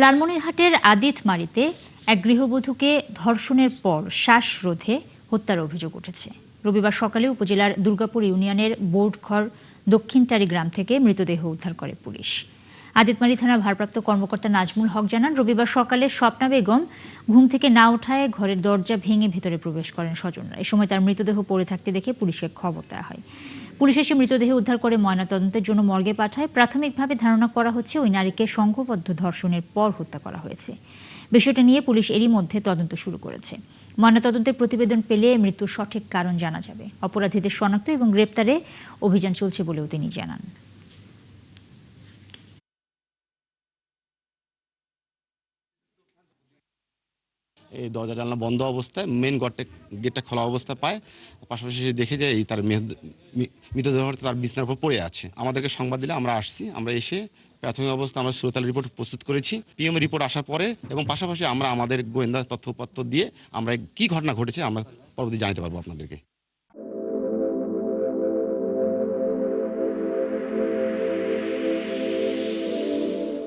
লালমনিরহাটের আদিতমারীতে এক গৃহবধূকে ধর্ষণের পর শ্বাসরোধে হত্যার অভিযোগ উঠেছে। রবিবার সকালে উপজেলার দুর্গাপুর ইউনিয়নের বোর্ডঘর দক্ষিণটারি গ্রাম থেকে মৃতদেহ উদ্ধার করে পুলিশ। আদিতমারী থানার ভারপ্রাপ্ত কর্মকর্তা নাজমুল হক জানান, রবিবার সকালে স্বপ্না বেগম ঘুম থেকে না ওঠায় ঘরের দরজা ভেঙে ভেতরে প্রবেশ করেন স্বজনরা। এ সময় তার মৃতদেহ পড়ে থাকতে দেখে পুলিশকে খবর দেওয়া হয়। পুলিশ এসে মৃতদেহ উদ্ধার করে ময়নাতদন্তের জন্য মর্গে পাঠায়। প্রাথমিকভাবে ধারণা করা হচ্ছে ওই নারীকে সংঘবদ্ধ ধর্ষণের পর হত্যা করা হয়েছে। বিষয়টা নিয়ে পুলিশ এরই মধ্যে তদন্ত শুরু করেছে। ময়নাতদন্তের প্রতিবেদন পেলে মৃত্যুর সঠিক কারণ জানা যাবে। অপরাধীদের শনাক্ত এবং গ্রেপ্তারে অভিযান চলছে বলেও তিনি জানান। এই দরজা জানলা বন্ধ অবস্থায় মেন গেটটা খোলা অবস্থা পায়। পাশাপাশি দেখে যায় তার মৃতদেহ তার বিছানার উপর পড়ে আছে। আমাদেরকে সংবাদ দিলে আমরা আসছি। আমরা এসে প্রাথমিক অবস্থা আমরা সুরতাল রিপোর্ট প্রস্তুত করেছি। পিএম রিপোর্ট আসার পরে এবং পাশাপাশি আমরা আমাদের গোয়েন্দা তথ্যপত্র দিয়ে আমরা কি ঘটনা ঘটেছে আমরা পরবর্তী জানাতে পারবো আপনাদেরকে।